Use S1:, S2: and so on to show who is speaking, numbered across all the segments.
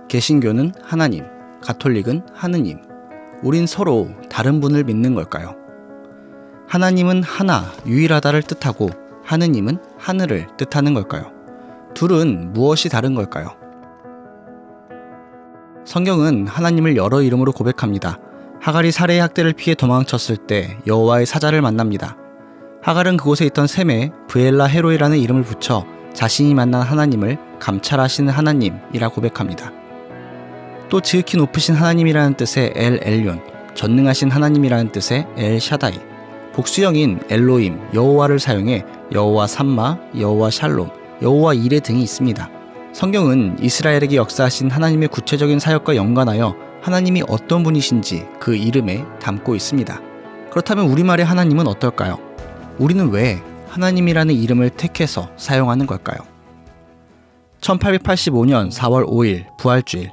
S1: 개신교는 하나님, 가톨릭은 하느님. 우린 서로 다른 분을 믿는 걸까요? 하나님은 하나, 유일하다를 뜻하고 하느님은 하늘을 뜻하는 걸까요? 둘은 무엇이 다른 걸까요? 성경은 하나님을 여러 이름으로 고백합니다. 하갈이 살해의 학대를 피해 도망쳤을 때 여호와의 사자를 만납니다. 하갈은 그곳에 있던 셈에 브엘라 헤로이라는 이름을 붙여 자신이 만난 하나님을 감찰하시는 하나님이라 고백합니다. 또 지극히 높으신 하나님이라는 뜻의 엘 엘yon, 전능하신 하나님이라는 뜻의 엘 샤다이, 복수형인 엘로임, 여호와를 사용해 여호와 삼마, 여호와 샬롬, 여호와 이레 등이 있습니다. 성경은 이스라엘에게 역사하신 하나님의 구체적인 사역과 연관하여 하나님이 어떤 분이신지 그 이름에 담고 있습니다. 그렇다면 우리말의 하나님은 어떨까요? 우리는 왜 하나님이라는 이름을 택해서 사용하는 걸까요? 1885년 4월 5일 부활주일,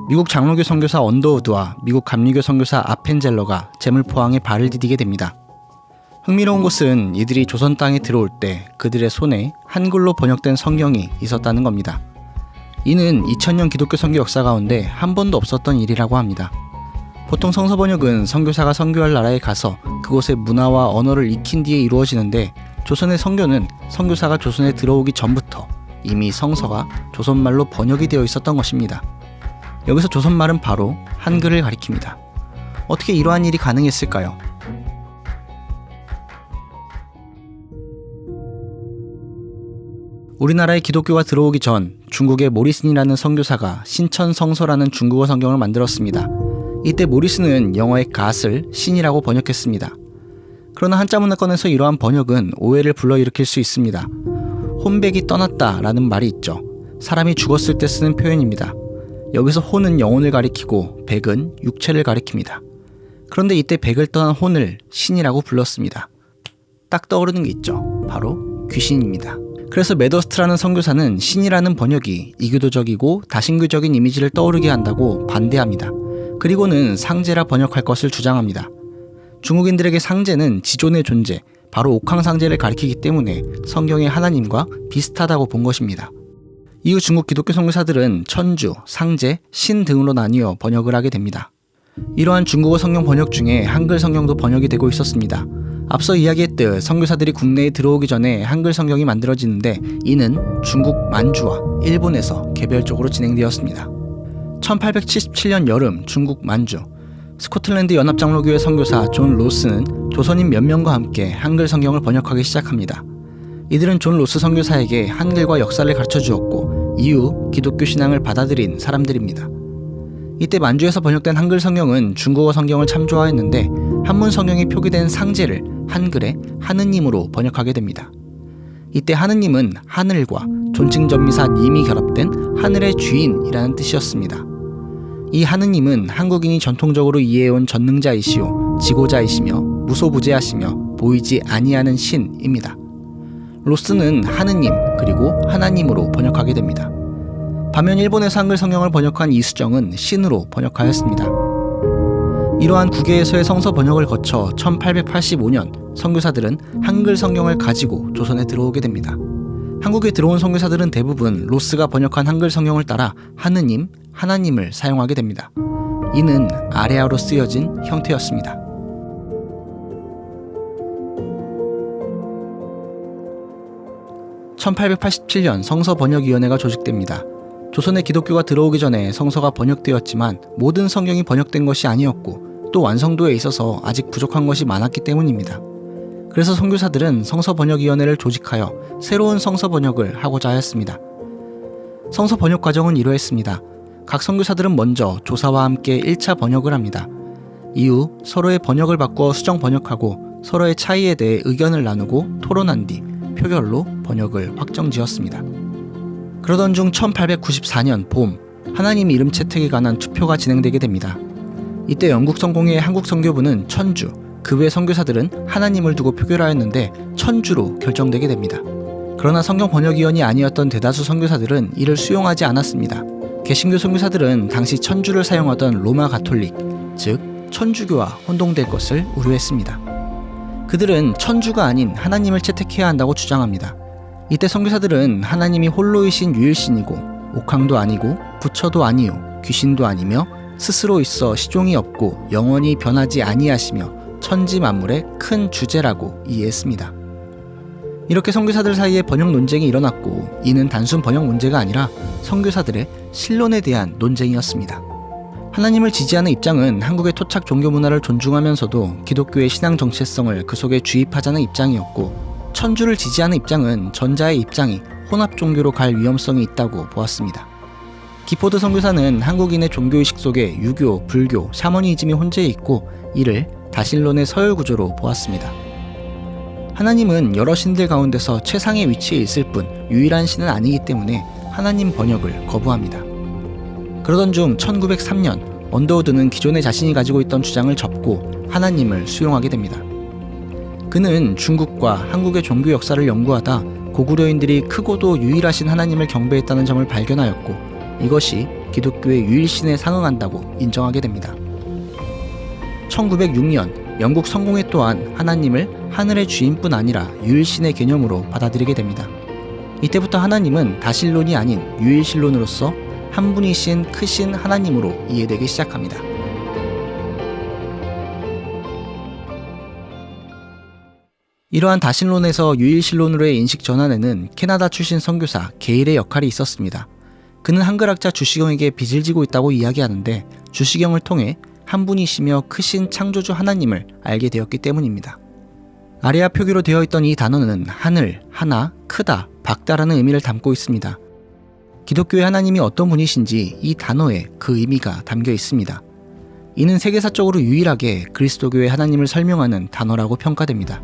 S1: 미국 장로교 선교사 언더우드와 미국 감리교 선교사 아펜젤러가 제물포항에 발을 디디게 됩니다. 흥미로운 것은 이들이 조선 땅에 들어올 때 그들의 손에 한글로 번역된 성경이 있었다는 겁니다. 이는 2000년 기독교 선교 역사 가운데 한 번도 없었던 일이라고 합니다. 보통 성서 번역은 선교사가 선교할 나라에 가서 그곳의 문화와 언어를 익힌 뒤에 이루어지는데, 조선의 선교는 선교사가 조선에 들어오기 전부터 이미 성서가 조선말로 번역이 되어 있었던 것입니다. 여기서 조선말은 바로 한글을 가리킵니다. 어떻게 이러한 일이 가능했을까요? 우리나라에 기독교가 들어오기 전 중국의 모리슨이라는 선교사가 신천성서라는 중국어 성경을 만들었습니다. 이때 모리슨은 영어의 갓을 신이라고 번역했습니다. 그러나 한자 문화권에서 이러한 번역은 오해를 불러일으킬 수 있습니다. 혼백이 떠났다 라는 말이 있죠. 사람이 죽었을 때 쓰는 표현입니다. 여기서 혼은 영혼을 가리키고 백은 육체를 가리킵니다. 그런데 이때 백을 떠난 혼을 신이라고 불렀습니다. 딱 떠오르는 게 있죠. 바로 귀신입니다. 그래서 메더스트라는 선교사는 신이라는 번역이 이교도적이고 다신교적인 이미지를 떠오르게 한다고 반대합니다. 그리고는 상제라 번역할 것을 주장합니다. 중국인들에게 상제는 지존의 존재, 바로 옥황상제를 가리키기 때문에 성경의 하나님과 비슷하다고 본 것입니다. 이후 중국 기독교 선교사들은 천주, 상제, 신 등으로 나뉘어 번역을 하게 됩니다. 이러한 중국어 성경 번역 중에 한글 성경도 번역이 되고 있었습니다. 앞서 이야기했듯 선교사들이 국내에 들어오기 전에 한글 성경이 만들어지는데, 이는 중국 만주와 일본에서 개별적으로 진행되었습니다. 1877년 여름 중국 만주, 스코틀랜드 연합장로교회 선교사 존 로스는 조선인 몇 명과 함께 한글 성경을 번역하기 시작합니다. 이들은 존 로스 선교사에게 한글과 역사를 가르쳐 주었고, 이후 기독교 신앙을 받아들인 사람들입니다. 이때 만주에서 번역된 한글 성경은 중국어 성경을 참조하였는데, 한문 성경에 표기된 상제를 한글에 하느님으로 번역하게 됩니다. 이때 하느님은 하늘과 존칭전미사 님이 결합된 하늘의 주인이라는 뜻이었습니다. 이 하느님은 한국인이 전통적으로 이해해온 전능자이시오, 지고자이시며 무소부재하시며 보이지 아니하는 신입니다. 로스는 하느님 그리고 하나님으로 번역하게 됩니다. 반면 일본에서 한글 성경을 번역한 이수정은 신으로 번역하였습니다. 이러한 국외에서의 성서 번역을 거쳐 1885년 선교사들은 한글 성경을 가지고 조선에 들어오게 됩니다. 한국에 들어온 선교사들은 대부분 로스가 번역한 한글 성경을 따라 하느님, 하나님을 사용하게 됩니다. 이는 아래아로 쓰여진 형태였습니다. (1887년) 성서번역위원회가 조직됩니다. 조선에 기독교가 들어오기 전에 성서가 번역되었지만 모든 성경이 번역된 것이 아니었고, 또 완성도에 있어서 아직 부족한 것이 많았기 때문입니다. 그래서 선교사들은 성서번역위원회를 조직하여 새로운 성서번역을 하고자 하였습니다. 성서번역 과정은 이러했습니다. 각 선교사들은 먼저 조사와 함께 1차 번역을 합니다. 이후 서로의 번역을 바꾸어 수정 번역하고 서로의 차이에 대해 의견을 나누고 토론한 뒤 표결로 번역을 확정지었습니다. 그러던 중 1894년 봄, 하나님 이름 채택에 관한 투표가 진행되게 됩니다. 이때 영국 성공회의 한국 선교부는 천주, 그 외 선교사들은 하나님을 두고 표결하였는데 천주로 결정되게 됩니다. 그러나 성경 번역위원이 아니었던 대다수 선교사들은 이를 수용하지 않았습니다. 개신교 선교사들은 당시 천주를 사용하던 로마 가톨릭, 즉 천주교와 혼동될 것을 우려했습니다. 그들은 천주가 아닌 하나님을 채택해야 한다고 주장합니다. 이때 선교사들은 하나님이 홀로이신 유일신이고 옥황도 아니고 부처도 아니요 귀신도 아니며 스스로 있어 시종이 없고 영원히 변하지 아니하시며 천지 만물의 큰 주제라고 이해했습니다. 이렇게 선교사들 사이에 번역 논쟁이 일어났고 이는 단순 번역 문제가 아니라 선교사들의 신론에 대한 논쟁이었습니다. 하나님을 지지하는 입장은 한국의 토착 종교 문화를 존중하면서도 기독교의 신앙 정체성을 그 속에 주입하자는 입장이었고, 천주를 지지하는 입장은 전자의 입장이 혼합 종교로 갈 위험성이 있다고 보았습니다. 기포드 선교사는 한국인의 종교의식 속에 유교, 불교, 샤머니즘이 혼재해 있고 이를 다신론의 서열 구조로 보았습니다. 하나님은 여러 신들 가운데서 최상의 위치에 있을 뿐 유일한 신은 아니기 때문에 하나님 번역을 거부합니다. 그러던 중 1903년 언더우드는 기존에 자신이 가지고 있던 주장을 접고 하나님을 수용하게 됩니다. 그는 중국과 한국의 종교 역사를 연구하다 고구려인들이 크고도 유일하신 하나님을 경배했다는 점을 발견하였고 이것이 기독교의 유일신에 상응한다고 인정하게 됩니다. 1906년 영국 성공회 또한 하나님을 하늘의 주인뿐 아니라 유일신의 개념으로 받아들이게 됩니다. 이때부터 하나님은 다신론이 아닌 유일신론으로서 한 분이신 크신 하나님으로 이해되기 시작합니다. 이러한 다신론에서 유일신론으로의 인식 전환에는 캐나다 출신 선교사 게일의 역할이 있었습니다. 그는 한글학자 주시경에게 빚을 지고 있다고 이야기하는데 주시경을 통해 한 분이시며 크신 창조주 하나님을 알게 되었기 때문입니다. 아래아 표기로 되어 있던 이 단어는 하늘, 하나, 크다, 밝다라는 의미를 담고 있습니다. 기독교의 하나님이 어떤 분이신지 이 단어에 그 의미가 담겨 있습니다. 이는 세계사적으로 유일하게 그리스도교의 하나님을 설명하는 단어라고 평가됩니다.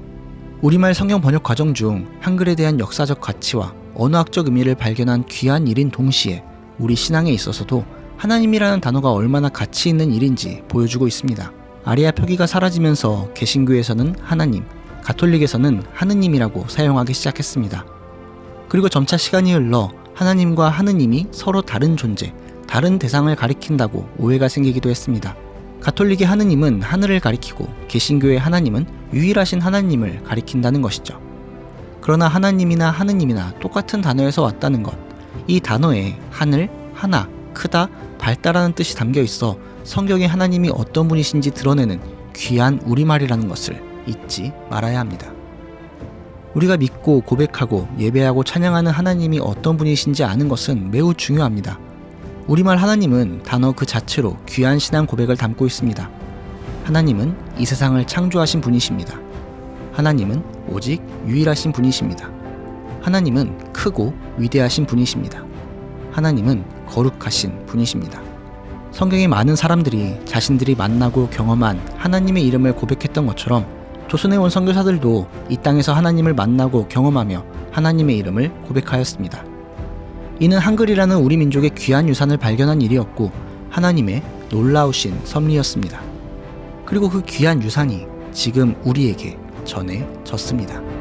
S1: 우리말 성경 번역 과정 중 한글에 대한 역사적 가치와 언어학적 의미를 발견한 귀한 일인 동시에 우리 신앙에 있어서도 하나님이라는 단어가 얼마나 가치 있는 일인지 보여주고 있습니다. 아리아 표기가 사라지면서 개신교에서는 하나님, 가톨릭에서는 하느님이라고 사용하기 시작했습니다. 그리고 점차 시간이 흘러 하나님과 하느님이 서로 다른 존재, 다른 대상을 가리킨다고 오해가 생기기도 했습니다. 가톨릭의 하느님은 하늘을 가리키고 개신교의 하나님은 유일하신 하나님을 가리킨다는 것이죠. 그러나 하나님이나 하느님이나 똑같은 단어에서 왔다는 것, 이 단어에 하늘, 하나, 크다, 밝다라는 뜻이 담겨 있어 성경의 하나님이 어떤 분이신지 드러내는 귀한 우리말이라는 것을 잊지 말아야 합니다. 우리가 믿고 고백하고 예배하고 찬양하는 하나님이 어떤 분이신지 아는 것은 매우 중요합니다. 우리말 하나님은 단어 그 자체로 귀한 신앙 고백을 담고 있습니다. 하나님은 이 세상을 창조하신 분이십니다. 하나님은 오직 유일하신 분이십니다. 하나님은 크고 위대하신 분이십니다. 하나님은 거룩하신 분이십니다. 성경의 많은 사람들이 자신들이 만나고 경험한 하나님의 이름을 고백했던 것처럼 조선에 온 선교사들도 이 땅에서 하나님을 만나고 경험하며 하나님의 이름을 고백하였습니다. 이는 한글이라는 우리 민족의 귀한 유산을 발견한 일이었고 하나님의 놀라우신 섭리였습니다. 그리고 그 귀한 유산이 지금 우리에게 전해졌습니다.